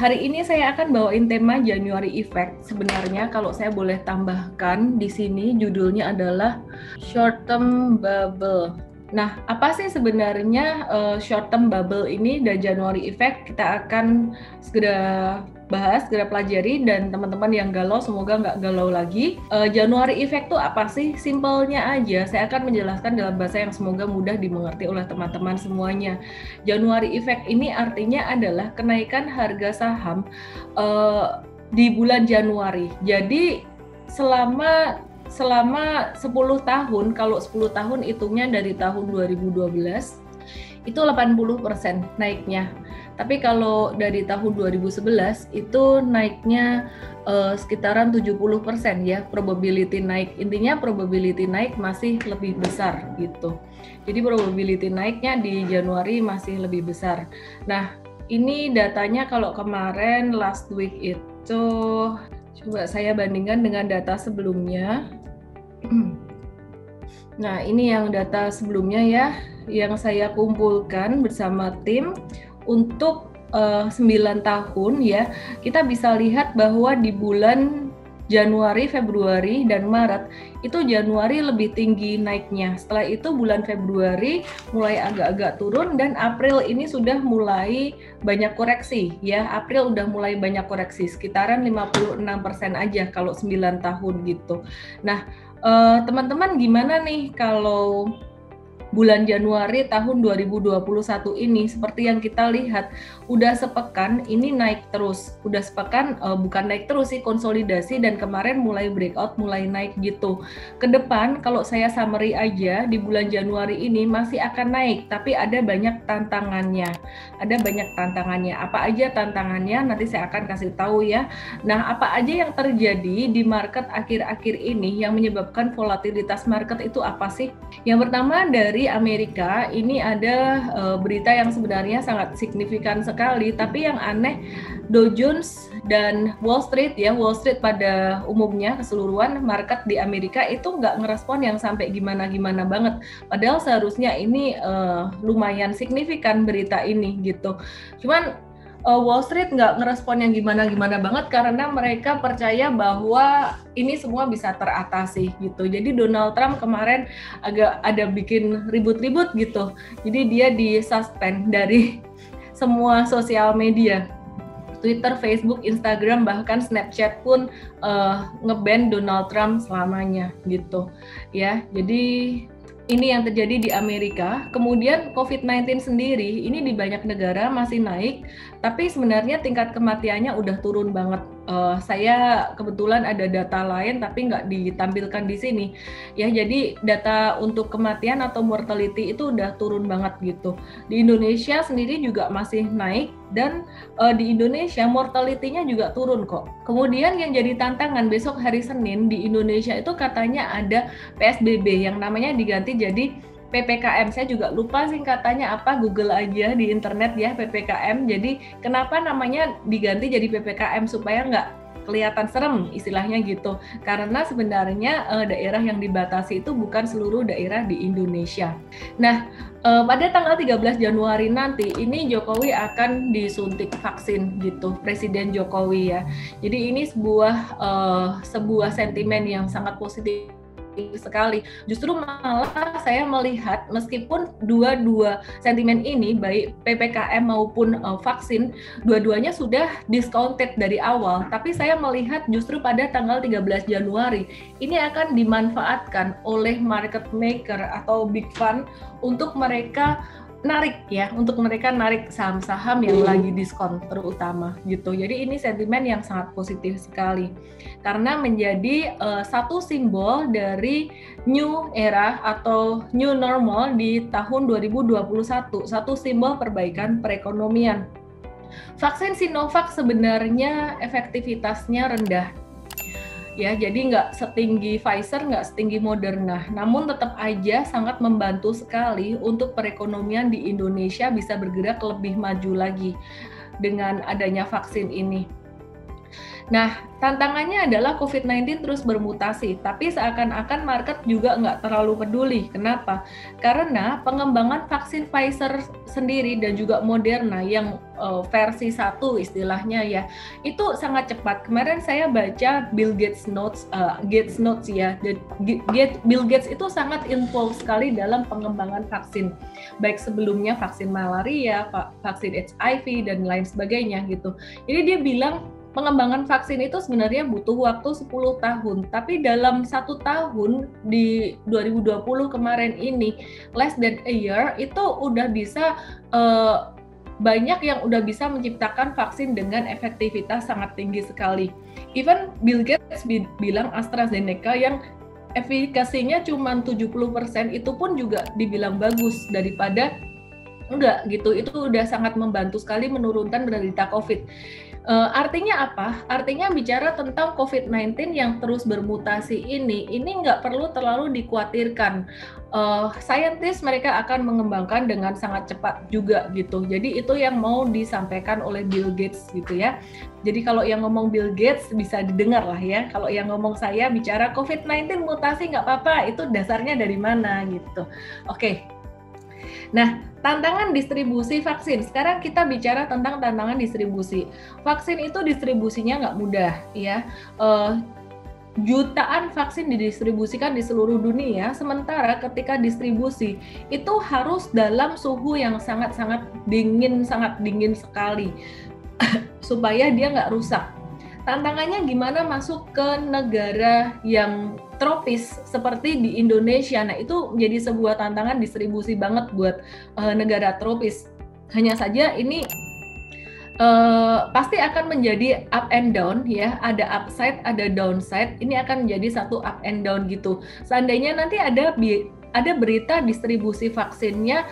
Hari ini saya akan bawain tema January Effect. Sebenarnya kalau saya boleh tambahkan di sini judulnya adalah Short Term Bubble. Nah, apa sih sebenarnya Short Term Bubble ini dan January Effect? Kita akan segera bahas, segera pelajari, dan teman-teman yang galau semoga nggak galau lagi. January Effect itu apa sih? Simpelnya aja, saya akan menjelaskan dalam bahasa yang semoga mudah dimengerti oleh teman-teman semuanya. January Effect ini artinya adalah kenaikan harga saham di bulan Januari. Jadi selama 10 tahun, kalau 10 tahun hitungnya dari tahun 2012 itu 80% naiknya. Tapi kalau dari tahun 2011 itu naiknya sekitaran 70% ya, probability naik. Intinya probability naik masih lebih besar gitu. Jadi probability naiknya di Januari masih lebih besar. Nah, ini datanya kalau kemarin last week itu, coba saya bandingkan dengan data sebelumnya. Nah, ini yang data sebelumnya ya, yang saya kumpulkan bersama tim untuk 9 tahun ya. Kita bisa lihat bahwa di bulan Januari, Februari, dan Maret itu Januari lebih tinggi naiknya. Setelah itu bulan Februari mulai agak-agak turun, dan April ini sudah mulai banyak koreksi ya. April udah mulai banyak koreksi, sekitaran 56% aja kalau 9 tahun gitu. Nah, teman-teman gimana nih kalau bulan Januari tahun 2021 ini? Seperti yang kita lihat, udah sepekan ini naik terus. Udah sepekan, bukan naik terus sih, konsolidasi, dan kemarin mulai breakout, mulai naik gitu. Ke depan kalau saya summary aja, di bulan Januari ini masih akan naik, tapi ada banyak tantangannya. Ada banyak tantangannya. Apa aja tantangannya? Nanti saya akan kasih tahu ya. Nah, apa aja yang terjadi di market akhir-akhir ini yang menyebabkan volatilitas market itu apa sih? Yang pertama dari Amerika, ini ada berita yang sebenarnya sangat signifikan sekali, tapi yang aneh Dow Jones dan Wall Street ya, Wall Street pada umumnya keseluruhan market di Amerika itu nggak ngerespon yang sampai gimana-gimana banget, padahal seharusnya ini lumayan signifikan berita ini gitu. Cuman Wall Street nggak ngerespon yang gimana-gimana banget karena mereka percaya bahwa ini semua bisa teratasi gitu. Jadi Donald Trump kemarin agak ada bikin ribut-ribut gitu. Jadi dia di-suspend dari semua sosial media. Twitter, Facebook, Instagram, bahkan Snapchat pun nge-ban Donald Trump selamanya gitu. Ya, jadi ini yang terjadi di Amerika. Kemudian COVID-19 sendiri, ini di banyak negara masih naik, tapi sebenarnya tingkat kematiannya udah turun banget. Saya kebetulan ada data lain, tapi nggak ditampilkan di sini. Ya, jadi data untuk kematian atau mortality itu udah turun banget gitu. Di Indonesia sendiri juga masih naik, dan di Indonesia mortality-nya juga turun kok. Kemudian yang jadi tantangan besok hari Senin di Indonesia itu katanya ada PSBB yang namanya diganti jadi PPKM. Saya juga lupa singkatannya apa, Google aja di internet ya, PPKM. Jadi kenapa namanya diganti jadi PPKM? Supaya nggak kelihatan serem istilahnya gitu. Karena sebenarnya daerah yang dibatasi itu bukan seluruh daerah di Indonesia. Nah, pada tanggal 13 Januari nanti ini Jokowi akan disuntik vaksin gitu, Presiden Jokowi ya. Jadi ini sebuah sentimen yang sangat positif sekali. Justru malah saya melihat meskipun dua sentimen ini, baik PPKM maupun vaksin, dua-duanya sudah discounted dari awal, tapi saya melihat justru pada tanggal 13 Januari ini akan dimanfaatkan oleh market maker atau big fund untuk mereka narik saham-saham yang lagi diskon terutama gitu. Jadi ini sentimen yang sangat positif sekali karena menjadi satu simbol dari new era atau new normal di tahun 2021, satu simbol perbaikan perekonomian. Vaksin Sinovac sebenarnya efektivitasnya rendah. Ya, jadi nggak setinggi Pfizer, nggak setinggi Moderna, namun tetap aja sangat membantu sekali untuk perekonomian di Indonesia bisa bergerak lebih maju lagi dengan adanya vaksin ini. Nah, tantangannya adalah COVID-19 terus bermutasi, tapi seakan-akan market juga nggak terlalu peduli. Kenapa? Karena pengembangan vaksin Pfizer sendiri dan juga Moderna yang versi 1 istilahnya ya, itu sangat cepat. Kemarin saya baca Bill Gates Notes ya, Bill Gates itu sangat involved sekali dalam pengembangan vaksin, baik sebelumnya vaksin malaria, vaksin HIV dan lain sebagainya gitu. Jadi dia bilang pengembangan vaksin itu sebenarnya butuh waktu 10 tahun, tapi dalam 1 tahun di 2020 kemarin ini, less than a year, itu udah bisa banyak yang udah bisa menciptakan vaksin dengan efektivitas sangat tinggi sekali. Even Bill Gates bilang AstraZeneca yang efikasinya cuma 70%, itu pun juga dibilang bagus daripada enggak gitu. Itu udah sangat membantu sekali menurunkan penderita COVID. Artinya apa? Artinya bicara tentang COVID-19 yang terus bermutasi ini nggak perlu terlalu dikhawatirkan. Saintis mereka akan mengembangkan dengan sangat cepat juga gitu. Jadi itu yang mau disampaikan oleh Bill Gates gitu ya. Jadi kalau yang ngomong Bill Gates bisa didengar lah ya. Kalau yang ngomong saya bicara COVID-19 mutasi nggak apa-apa, itu dasarnya dari mana gitu. Oke. Nah, tantangan distribusi vaksin. Sekarang kita bicara tentang tantangan distribusi. Vaksin itu distribusinya nggak mudah, ya. Jutaan vaksin didistribusikan di seluruh dunia, sementara ketika distribusi itu harus dalam suhu yang sangat dingin sekali supaya dia nggak rusak. Tantangannya gimana masuk ke negara yang tropis seperti di Indonesia. Nah, itu menjadi sebuah tantangan distribusi banget buat negara tropis. Hanya saja ini pasti akan menjadi up and down ya, ada upside, ada downside. Ini akan menjadi satu up and down gitu. Seandainya nanti ada berita distribusi vaksinnya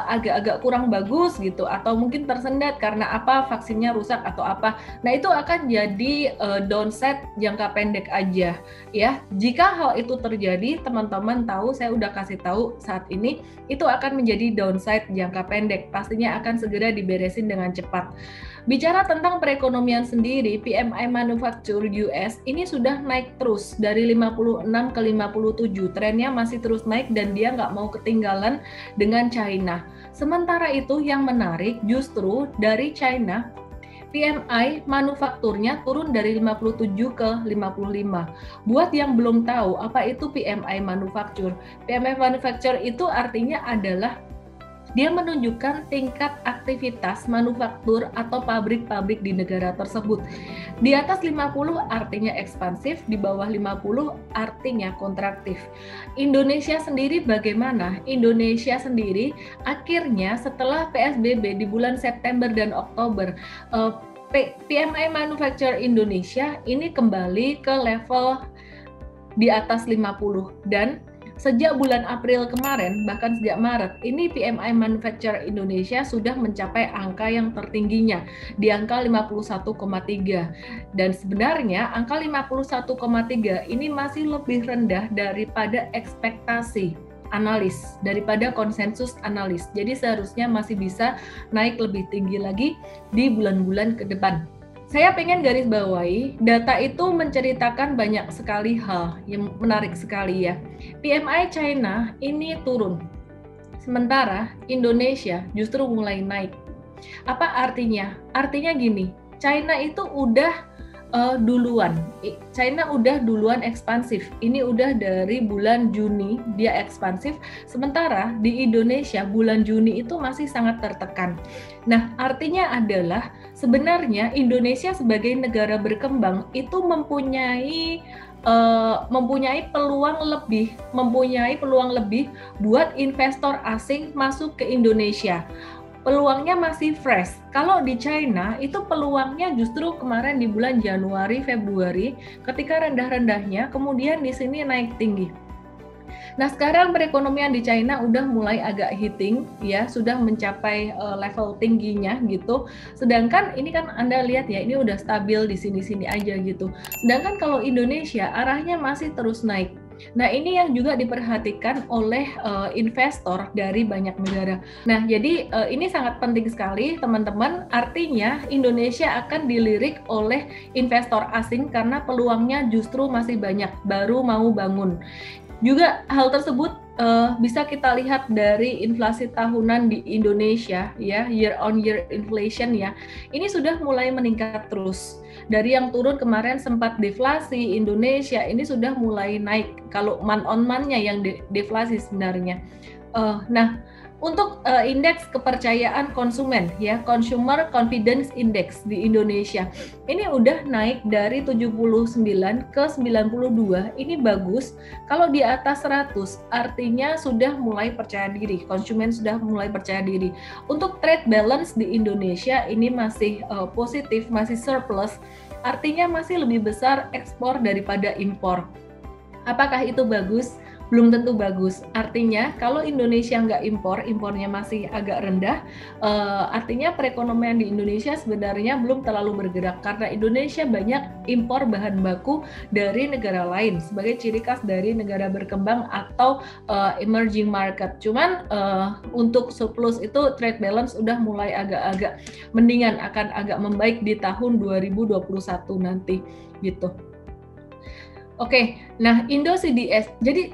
agak-agak kurang bagus gitu, atau mungkin tersendat karena apa, vaksinnya rusak atau apa. Nah, itu akan jadi downside jangka pendek aja ya. Jika hal itu terjadi, teman-teman tahu, saya udah kasih tahu saat ini, itu akan menjadi downside jangka pendek. Pastinya akan segera diberesin dengan cepat. Bicara tentang perekonomian sendiri, PMI Manufacture US ini sudah naik terus dari 56 ke 57. Trennya masih terus naik dan dia nggak mau ketinggalan dengan China. Sementara itu yang menarik justru dari China, PMI manufakturnya turun dari 57 ke 55. Buat yang belum tahu apa itu PMI manufacture. PMI manufacture itu artinya adalah dia menunjukkan tingkat aktivitas manufaktur atau pabrik-pabrik di negara tersebut. Di atas 50 artinya ekspansif, di bawah 50 artinya kontraktif. Indonesia sendiri bagaimana? Indonesia sendiri akhirnya setelah PSBB di bulan September dan Oktober, PMI Manufacture Indonesia ini kembali ke level di atas 50 dan sejak bulan April kemarin, bahkan sejak Maret, ini PMI Manufacture Indonesia sudah mencapai angka yang tertingginya, di angka 51,3. Dan sebenarnya angka 51,3 ini masih lebih rendah daripada ekspektasi analis, daripada konsensus analis. Jadi seharusnya masih bisa naik lebih tinggi lagi di bulan-bulan ke depan. Saya pengen garis bawahi, data itu menceritakan banyak sekali hal yang menarik sekali ya. PMI China ini turun, sementara Indonesia justru mulai naik. Apa artinya? Artinya gini, China itu udah duluan. China udah duluan ekspansif. Ini udah dari bulan Juni dia ekspansif, sementara di Indonesia bulan Juni itu masih sangat tertekan. Nah, artinya adalah sebenarnya Indonesia sebagai negara berkembang itu mempunyai peluang lebih buat investor asing masuk ke Indonesia. Peluangnya masih fresh. Kalau di China itu peluangnya justru kemarin di bulan Januari, Februari ketika rendah-rendahnya, kemudian di sini naik tinggi. Nah, sekarang perekonomian di China udah mulai agak hitting ya, sudah mencapai level tingginya gitu. Sedangkan ini kan Anda lihat ya, ini udah stabil di sini-sini aja gitu. Sedangkan kalau Indonesia arahnya masih terus naik. Nah, ini yang juga diperhatikan oleh investor dari banyak negara. Nah, jadi ini sangat penting sekali teman-teman, artinya Indonesia akan dilirik oleh investor asing karena peluangnya justru masih banyak, baru mau bangun. Juga hal tersebut bisa kita lihat dari inflasi tahunan di Indonesia ya, year on year inflation ya. Ini sudah mulai meningkat terus. Dari yang turun kemarin sempat deflasi, Indonesia ini sudah mulai naik. Kalau month on month-nya yang deflasi sebenarnya. Nah, untuk indeks kepercayaan konsumen ya, Consumer Confidence Index di Indonesia ini udah naik dari 79 ke 92. Ini bagus. Kalau di atas 100 artinya sudah mulai percaya diri, konsumen sudah mulai percaya diri. Untuk trade balance di Indonesia ini masih positif, masih surplus, artinya masih lebih besar ekspor daripada impor. Apakah itu bagus? Belum tentu bagus. Artinya kalau Indonesia nggak impor, impornya masih agak rendah, artinya perekonomian di Indonesia sebenarnya belum terlalu bergerak karena Indonesia banyak impor bahan baku dari negara lain sebagai ciri khas dari negara berkembang atau emerging market. Cuman untuk surplus itu trade balance udah mulai agak-agak mendingan, akan agak membaik di tahun 2021 nanti gitu. Oke, nah Indo CDS, jadi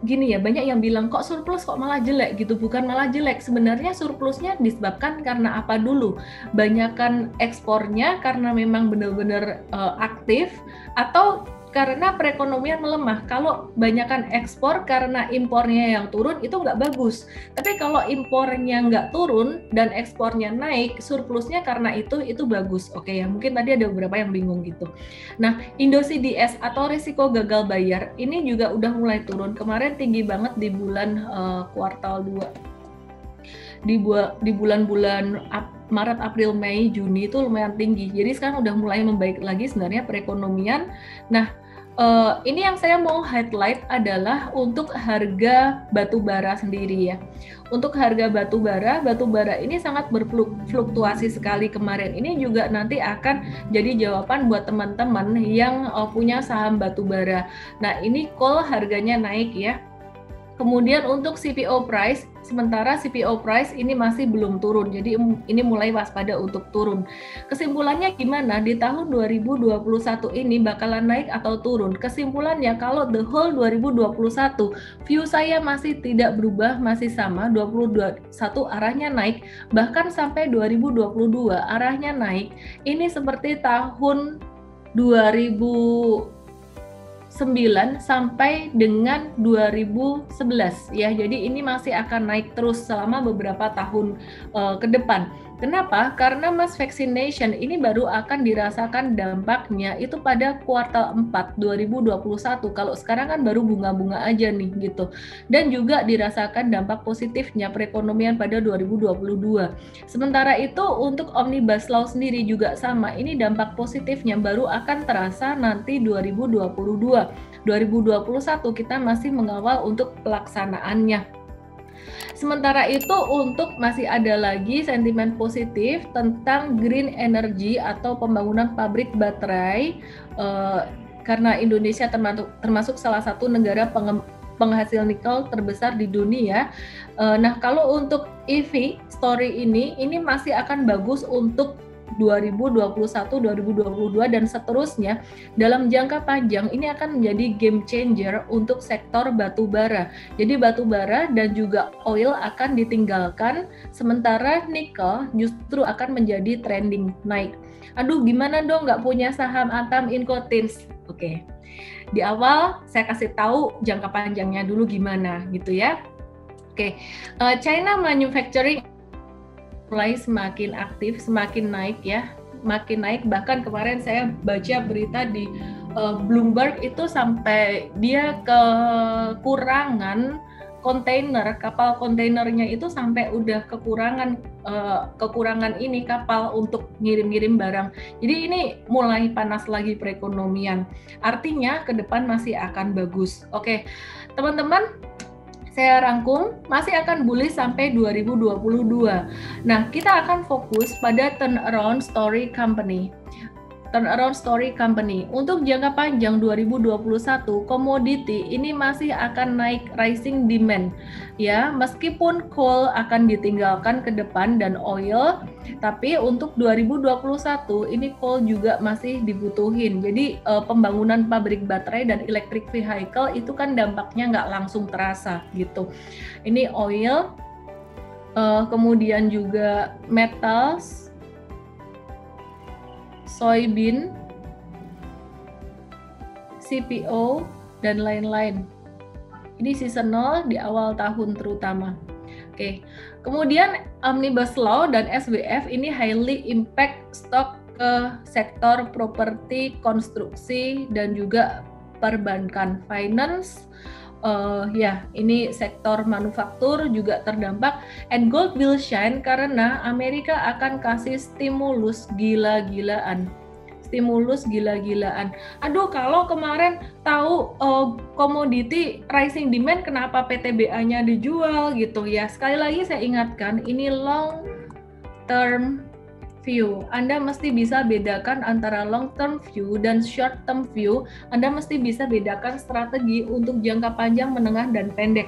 gini ya, banyak yang bilang kok surplus kok malah jelek gitu, bukan malah jelek, sebenarnya surplusnya disebabkan karena apa dulu? Banyakan ekspornya karena memang benar-benar aktif atau karena perekonomian melemah. Kalau banyakkan ekspor karena impornya yang turun itu nggak bagus. Tapi kalau impornya nggak turun dan ekspornya naik, surplusnya karena itu bagus. Oke ya, mungkin tadi ada beberapa yang bingung gitu. Nah, Indo CDS atau risiko gagal bayar ini juga udah mulai turun. Kemarin tinggi banget di bulan kuartal 2. Di bulan-bulan Maret, April, Mei, Juni itu lumayan tinggi. Jadi sekarang udah mulai membaik lagi sebenarnya perekonomian. Nah, ini yang saya mau highlight adalah untuk harga batu bara sendiri ya. Untuk harga batu bara ini sangat berfluktuasi sekali kemarin. Ini juga nanti akan jadi jawaban buat teman-teman yang punya saham batu bara. Nah, ini coal harganya naik ya. Kemudian untuk CPO price, sementara CPO price ini masih belum turun, jadi ini mulai waspada untuk turun. Kesimpulannya gimana? Di tahun 2021 ini bakalan naik atau turun? Kesimpulannya kalau the whole 2021, view saya masih tidak berubah, masih sama, 2021 arahnya naik, bahkan sampai 2022 arahnya naik. Ini seperti tahun 2009 sampai dengan 2011 ya. Jadi ini masih akan naik terus selama beberapa tahun ke depan. Kenapa? Karena mass vaccination ini baru akan dirasakan dampaknya itu pada kuartal 4 2021. Kalau sekarang kan baru bunga-bunga aja nih gitu. Dan juga dirasakan dampak positifnya perekonomian pada 2022. Sementara itu untuk Omnibus Law sendiri juga sama. Ini dampak positifnya baru akan terasa nanti 2022. 2021 kita masih mengawal untuk pelaksanaannya. Sementara itu untuk masih ada lagi sentimen positif tentang green energy atau pembangunan pabrik baterai karena Indonesia termasuk salah satu negara penghasil nikel terbesar di dunia. Nah, kalau untuk EV story ini masih akan bagus untuk 2021, 2022 dan seterusnya. Dalam jangka panjang ini akan menjadi game changer untuk sektor batu bara. Jadi batu bara dan juga oil akan ditinggalkan, sementara nikel justru akan menjadi trending naik. Aduh, gimana dong nggak punya saham Antam Incotins? Oke. Di awal saya kasih tahu jangka panjangnya dulu gimana gitu ya. Oke. China Manufacturing mulai semakin aktif, semakin naik ya, makin naik. Bahkan kemarin saya baca berita di Bloomberg itu sampai dia kekurangan kontainer, kapal kontainernya itu sampai udah kekurangan ini kapal untuk ngirim-ngirim barang. Jadi ini mulai panas lagi perekonomian. Artinya ke depan masih akan bagus. Oke, teman-teman, saya rangkum, masih akan bullish sampai 2022. Nah, kita akan fokus pada turnaround story company. turnaround story company. Untuk jangka panjang 2021, komoditi ini masih akan naik rising demand ya, meskipun coal akan ditinggalkan ke depan dan oil, tapi untuk 2021 ini coal juga masih dibutuhin. Jadi pembangunan pabrik baterai dan electric vehicle itu kan dampaknya nggak langsung terasa gitu. Ini oil, kemudian juga metals, soybean, CPO, dan lain-lain. Ini seasonal di awal tahun terutama. Oke, kemudian Omnibus Law dan SWF ini highly impact stock ke sektor properti, konstruksi, dan juga perbankan, finance. Ini sektor manufaktur juga terdampak, and gold will shine karena Amerika akan kasih stimulus gila-gilaan. Aduh, kalau kemarin tahu komoditi rising demand, kenapa PTBA-nya dijual gitu ya. Sekali lagi saya ingatkan, ini long term view. Anda mesti bisa bedakan antara long term view dan short term view. Anda mesti bisa bedakan strategi untuk jangka panjang, menengah, dan pendek.